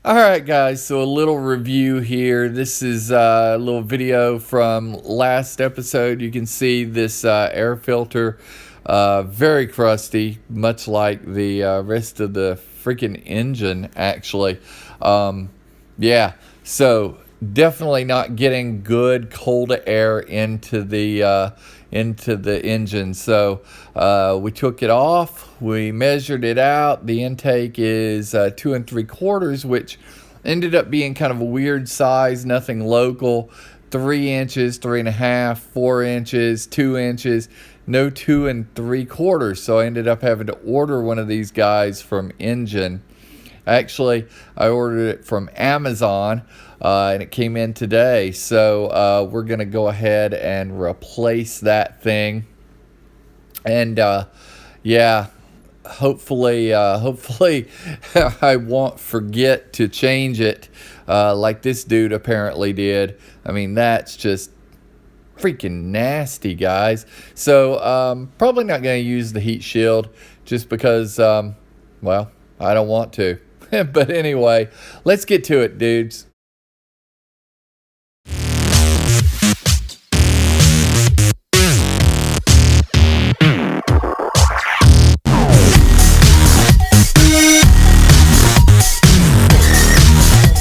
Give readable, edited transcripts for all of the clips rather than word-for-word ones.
Alright guys, so a little review here. This is a little video from last episode. You can see this air filter, very crusty, much like the rest of the freaking engine actually. Yeah, so definitely not getting good cold air into the engine. So we took it off, we measured it out. The intake is 2 3/4, which ended up being kind of a weird size, nothing local. 3 inches, 3.5, 4 inches, 2 inches, no 2 3/4. So I ended up having to order one of these guys from InJen. Actually, I ordered it from Amazon, and it came in today. So we're going to go ahead and replace that thing. And yeah, hopefully I won't forget to change it like this dude apparently did. I mean, that's just freaking nasty, guys. So probably not going to use the heat shield just because, well, I don't want to. But anyway, let's get to it, dudes.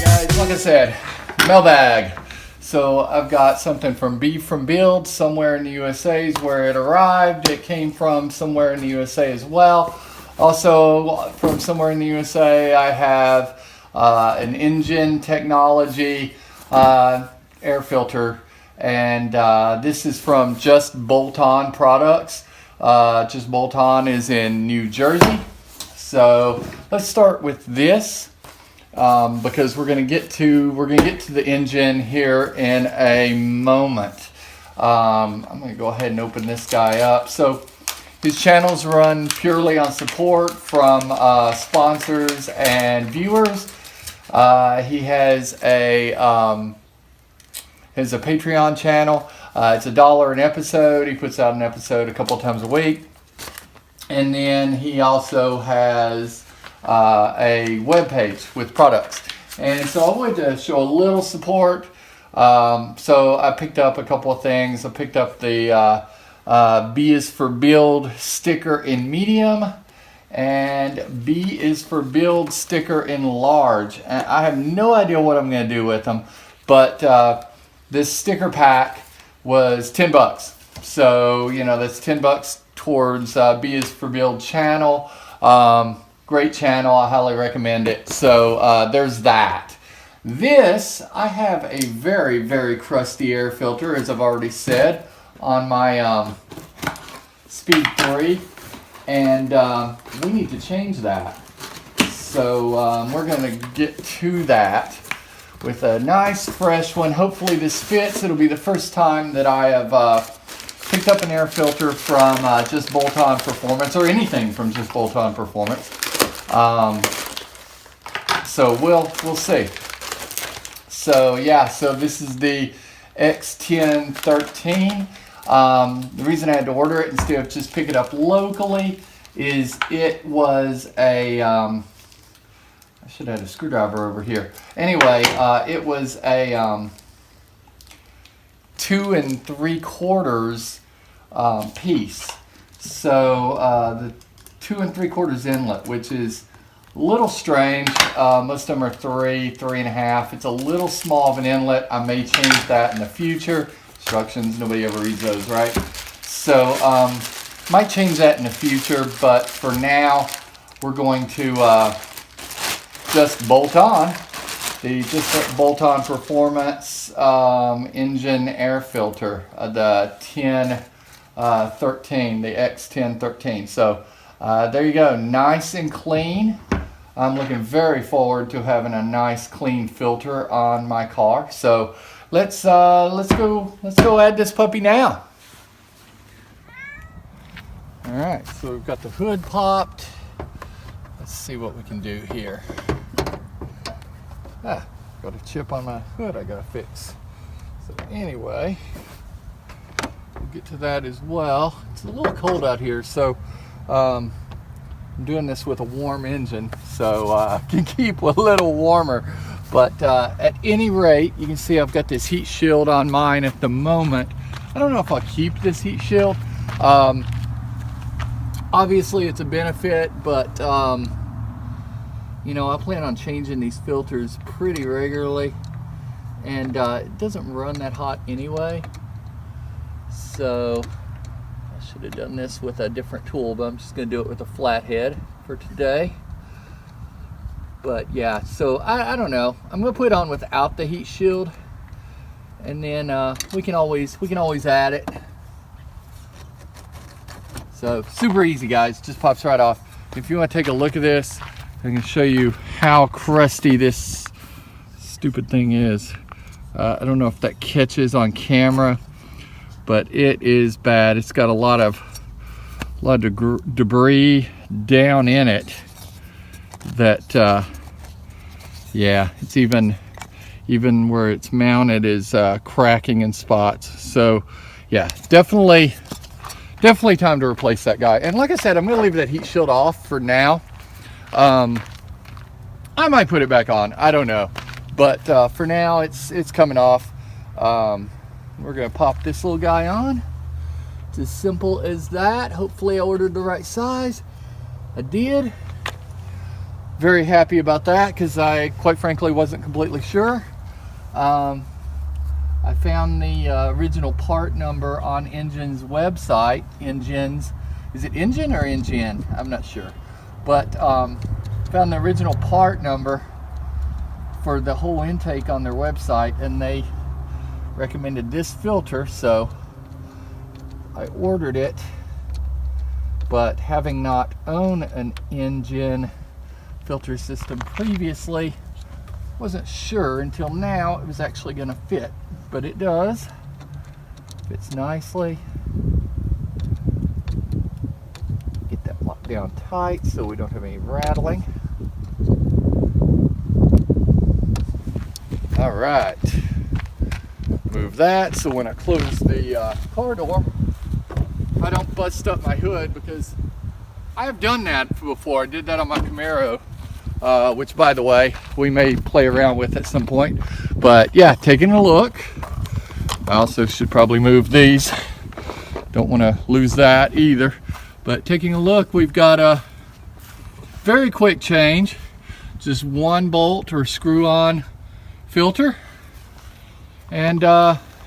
Guys, like I said, mailbag. So I've got something from B from Build somewhere in the USA is where it arrived. It came from somewhere in the USA as well. Also, from somewhere in the USA, I have an InJen Technology air filter, and this is from Just Bolt On Products. Just Bolt On is in New Jersey. So let's start with this because we're gonna get to the InJen here in a moment. I'm gonna go ahead and open this guy up. So his channels run purely on support from sponsors and viewers. He has a Patreon channel. It's $1 an episode. He puts out an episode a couple times a week. And then he also has a web page with products. And so I wanted to show a little support. So I picked up a couple of things. I picked up the B is for Build sticker in medium and B is for Build sticker in large. And I have no idea what I'm going to do with them, but this sticker pack was $10. So, you know, that's $10 towards B is for Build channel. Great channel. I highly recommend it. So there's that. This, I have a very, very crusty air filter, as I've already said, on my Speed 3, and we need to change that. So we're going to get to that with a nice fresh one. Hopefully this fits. It'll be the first time that I have picked up an air filter from Just Bolt On Performance, or anything from Just Bolt On Performance. So we'll see. So yeah, so this is the X1013. The reason I had to order it instead of just pick it up locally is it was a, I should have had a screwdriver over here. Anyway, it was a 2 3/4 piece. So the 2 3/4 inlet, which is a little strange. Most of them are 3, 3.5. It's a little small of an inlet. I may change that in the future. Instructions, nobody ever reads those, right? So might change that in the future, but for now we're going to just bolt on the Bolt On Performance InJen air filter, the 1013, the X1013. So there you go, nice and clean. I'm looking very forward to having a nice clean filter on my car. So let's go add this puppy now. All right, so we've got the hood popped. Let's see what we can do here. Got a chip on my hood I gotta fix. So anyway, we'll get to that as well. It's a little cold out here, so I'm doing this with a warm engine, so can keep a little warmer. But at any rate, you can see I've got this heat shield on mine at the moment. I don't know if I'll keep this heat shield. Obviously it's a benefit, but you know, I plan on changing these filters pretty regularly, and it doesn't run that hot anyway. So I should have done this with a different tool, but I'm just going to do it with a flathead for today. But yeah, so I don't know. I'm going to put it on without the heat shield, and then we can always add it. So super easy, guys. Just pops right off. If you want to take a look at this, I can show you how crusty this stupid thing is. I don't know if that catches on camera, but it is bad. It's got a lot of debris down in it that yeah, it's even where it's mounted is cracking in spots. So yeah, definitely time to replace that guy. And like I said, I'm gonna leave that heat shield off for now. I might put it back on, I don't know, but for now it's coming off. We're gonna pop this little guy on. It's as simple as that. Hopefully I ordered the right size. I did. Very happy about that, because I quite frankly wasn't completely sure. I found the original part number on InJen's website. InJen's, is it InJen or InJen? I'm not sure, but found the original part number for the whole intake on their website, and they recommended this filter, so I ordered it. But having not owned an InJen filter system previously, wasn't sure until now it was actually going to fit, but it does. Fits nicely. Get that locked down tight so we don't have any rattling. All right, move that so when I close the car door, I don't bust up my hood, because I have done that before. I did that on my Camaro, which by the way, we may play around with at some point. But yeah, taking a look. I also should probably move these. Don't want to lose that either. But taking a look, we've got a very quick change. Just one bolt or screw on filter. And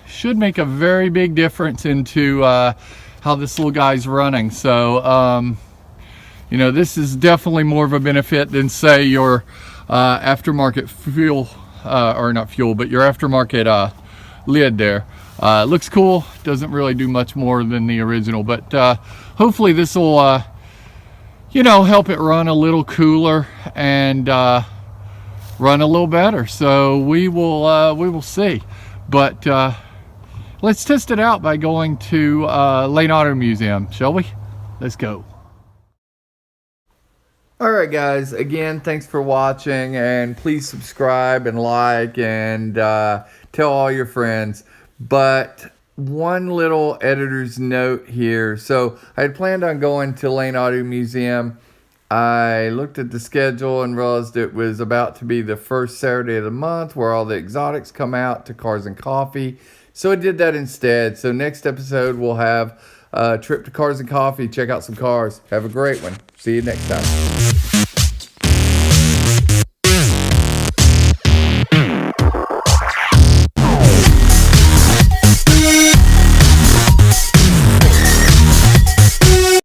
should make a very big difference into how this little guy's running. So you know, this is definitely more of a benefit than say your aftermarket fuel, or not fuel, but your aftermarket lid there. Looks cool, doesn't really do much more than the original, but hopefully this will you know, help it run a little cooler and run a little better. So we will see. But let's test it out by going to Lane Auto Museum, shall we? Let's go. Alright guys, again, thanks for watching, and please subscribe and like and tell all your friends. But one little editor's note here. So I had planned on going to Lane Auto Museum. I looked at the schedule and realized it was about to be the first Saturday of the month where all the exotics come out to Cars and Coffee. So I did that instead. So next episode we'll have a trip to Cars and Coffee. Check out some cars. Have a great one. See you next time.